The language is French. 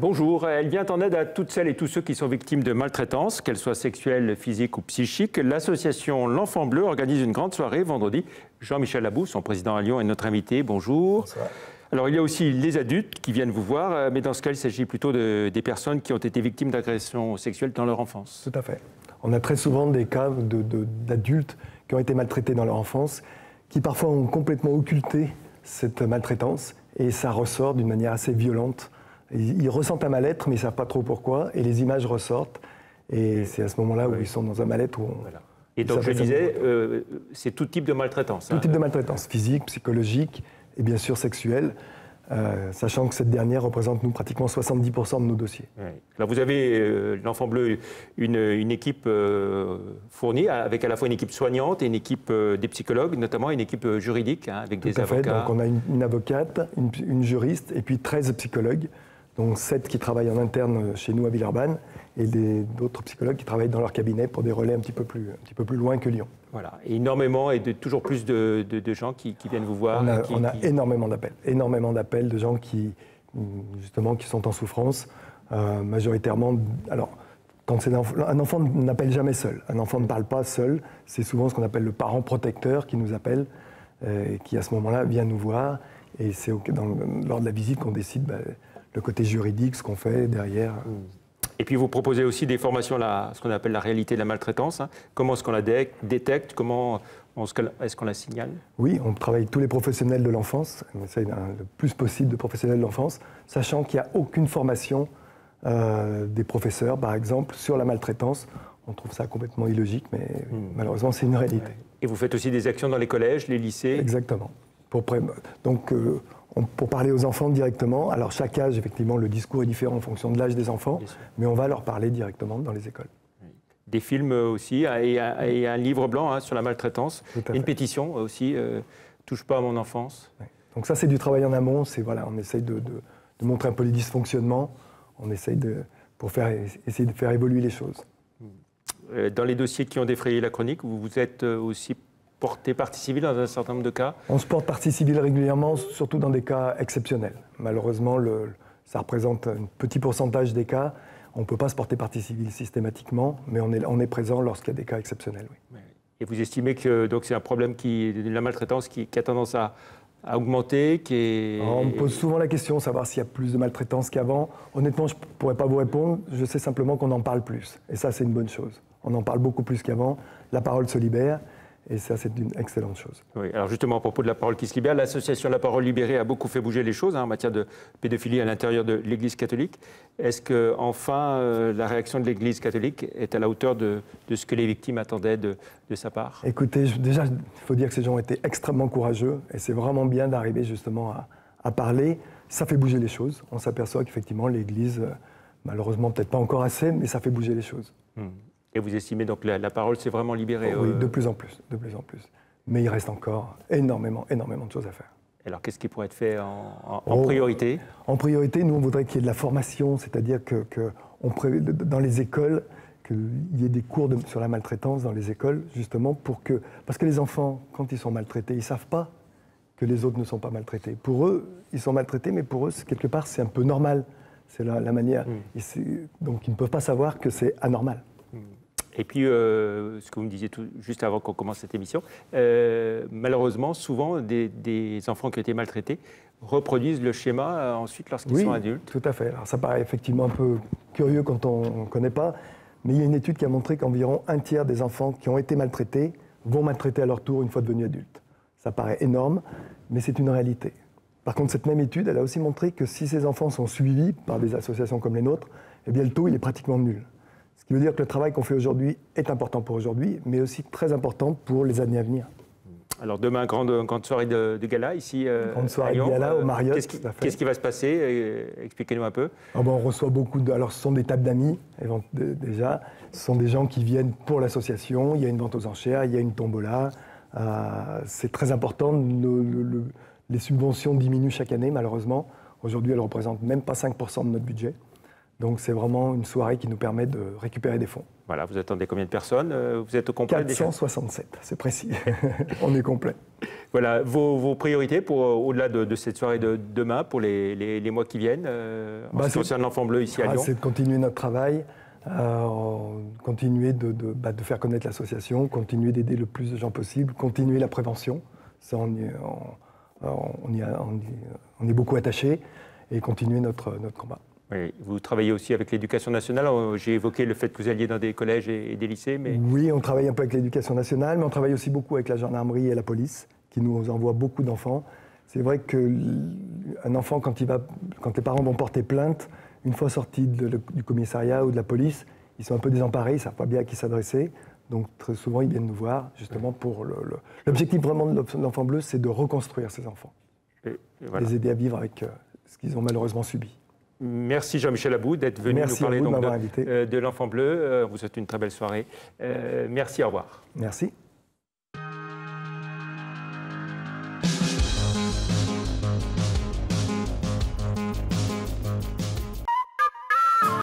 Bonjour, elle vient en aide à toutes celles et tous ceux qui sont victimes de maltraitance, qu'elles soient sexuelles, physiques ou psychiques. L'association L'Enfant Bleu organise une grande soirée vendredi. Jean-Michel Labou, son président à Lyon, est notre invité. Bonjour. Bonsoir. Alors il y a aussi les adultes qui viennent vous voir, mais dans ce cas, il s'agit plutôt des personnes qui ont été victimes d'agressions sexuelles dans leur enfance. Tout à fait. On a très souvent des cas d'adultes qui ont été maltraités dans leur enfance, qui parfois ont complètement occulté cette maltraitance, et ça ressort d'une manière assez violente. Ils ressentent un mal-être, mais ils ne savent pas trop pourquoi, et les images ressortent, et c'est à ce moment-là où ils sont dans un mal-être. Voilà. Et donc je disais, c'est tout type de maltraitance. Tout type de maltraitance, physique, psychologique, et bien sûr sexuelle, sachant que cette dernière représente, nous, pratiquement 70% de nos dossiers. Oui. Alors vous avez, l'Enfant Bleu, une équipe fournie, avec à la fois une équipe soignante et une équipe des psychologues, notamment une équipe juridique, avec des avocats. Tout à fait, donc on a une avocate, une juriste, et puis 13 psychologues, dont 7 qui travaillent en interne chez nous à Villeurbanne, et d'autres psychologues qui travaillent dans leur cabinet pour des relais un petit peu plus loin que Lyon. Voilà, et énormément et toujours plus de gens qui viennent vous voir. On a énormément d'appels de gens qui sont en souffrance, majoritairement. Alors, quand un enfant n'appelle jamais seul, un enfant ne parle pas seul, c'est souvent ce qu'on appelle le parent protecteur qui nous appelle, qui à ce moment-là vient nous voir, et c'est lors de la visite qu'on décide le côté juridique, ce qu'on fait derrière. Et puis vous proposez aussi des formations à ce qu'on appelle la réalité de la maltraitance. Hein. Comment est-ce qu'on la détecte? Comment est-ce qu'on la signale? Oui, on travaille tous les professionnels de l'enfance. On essaye le plus possible de professionnels de l'enfance, sachant qu'il n'y a aucune formation des professeurs, par exemple, sur la maltraitance. On trouve ça complètement illogique, mais malheureusement, c'est une réalité. Et vous faites aussi des actions dans les collèges, les lycées? Exactement. Donc, pour parler aux enfants directement, alors chaque âge, effectivement, le discours est différent en fonction de l'âge des enfants, mais on va leur parler directement dans les écoles. Des films aussi, et un livre blanc sur la maltraitance, une pétition aussi, Touche pas à mon enfance. Oui. Donc ça, c'est du travail en amont, on essaye de montrer un peu les dysfonctionnements, on essaye essayer de faire évoluer les choses. Dans les dossiers qui ont défrayé la chronique, vous êtes aussi porté partie civile dans un certain nombre de cas? On se porte partie civile régulièrement, surtout dans des cas exceptionnels. Malheureusement, ça représente un petit pourcentage des cas. On ne peut pas se porter partie civile systématiquement, mais on est présent lorsqu'il y a des cas exceptionnels. Oui. Et vous estimez que c'est un problème de la maltraitance qui a tendance à augmenter, On me pose souvent la question, savoir s'il y a plus de maltraitance qu'avant. Honnêtement, je ne pourrais pas vous répondre. Je sais simplement qu'on en parle plus. Et ça, c'est une bonne chose. On en parle beaucoup plus qu'avant. La parole se libère. Et ça, c'est une excellente chose. Oui, alors justement, à propos de la parole qui se libère, l'association La Parole Libérée a beaucoup fait bouger les choses en matière de pédophilie à l'intérieur de l'Église catholique. Est-ce que, enfin, la réaction de l'Église catholique est à la hauteur de ce que les victimes attendaient de sa part? Écoutez, déjà, il faut dire que ces gens ont été extrêmement courageux, et c'est vraiment bien d'arriver justement à parler. Ça fait bouger les choses. On s'aperçoit qu'effectivement, l'Église, malheureusement, peut-être pas encore assez, mais ça fait bouger les choses. Et vous estimez donc que la parole s'est vraiment libérée? Oui, de plus en plus. Mais il reste encore énormément de choses à faire. Alors, qu'est-ce qui pourrait être fait en priorité? En priorité, nous, on voudrait qu'il y ait de la formation, c'est-à-dire dans les écoles, qu'il y ait des cours sur la maltraitance dans les écoles, justement, parce que les enfants, quand ils sont maltraités, ils ne savent pas que les autres ne sont pas maltraités. Pour eux, ils sont maltraités, mais pour eux, quelque part, c'est un peu normal. C'est la manière. Donc, ils ne peuvent pas savoir que c'est anormal. Et puis, ce que vous me disiez juste avant qu'on commence cette émission, malheureusement, souvent, des enfants qui ont été maltraités reproduisent le schéma ensuite lorsqu'ils sont adultes. Oui, tout à fait. Alors, ça paraît effectivement un peu curieux quand on ne connaît pas, mais il y a une étude qui a montré qu'environ un tiers des enfants qui ont été maltraités vont maltraiter à leur tour une fois devenus adultes. Ça paraît énorme, mais c'est une réalité. Par contre, cette même étude, elle a aussi montré que si ces enfants sont suivis par des associations comme les nôtres, eh bien, le taux, il est pratiquement nul. Ce qui veut dire que le travail qu'on fait aujourd'hui est important pour aujourd'hui, mais aussi très important pour les années à venir. Alors demain, grande soirée de gala ici grande soirée de gala au Marriott. Qu'est-ce qui va se passer? Expliquez-nous un peu. On reçoit beaucoup Alors ce sont des tables d'amis, déjà. Ce sont des gens qui viennent pour l'association. Il y a une vente aux enchères, il y a une tombola. C'est très important. Les subventions diminuent chaque année, malheureusement. Aujourd'hui, elles ne représentent même pas 5% de notre budget. Donc c'est vraiment une soirée qui nous permet de récupérer des fonds. Voilà, vous attendez combien de personnes? Vous êtes au complet? 467, c'est précis. On est complet. Voilà, vos priorités pour au-delà de cette soirée de demain, pour les mois qui viennent, en ce qui concerne l'Enfant Bleu ici à Lyon? C'est de continuer notre travail, continuer de faire connaître l'association, continuer d'aider le plus de gens possible, continuer la prévention. Ça, on est beaucoup attachés, et continuer notre combat. Oui, vous travaillez aussi avec l'Éducation nationale. J'ai évoqué le fait que vous alliez dans des collèges et des lycées, mais... Oui, on travaille un peu avec l'Éducation nationale, mais on travaille aussi beaucoup avec la gendarmerie et la police, qui nous envoient beaucoup d'enfants. C'est vrai qu'un enfant, quand les parents vont porter plainte, une fois sortis du commissariat ou de la police, ils sont un peu désemparés, ils ne savent pas bien à qui s'adresser. Donc très souvent, ils viennent nous voir, justement, pour l'objectif vraiment de l'Enfant Bleu, c'est de reconstruire ces enfants. Et voilà. Les aider à vivre avec ce qu'ils ont malheureusement subi. Merci Jean-Michel Abou d'être venu nous parler donc de l'Enfant Bleu. On vous souhaite une très belle soirée. Merci, au revoir. Merci.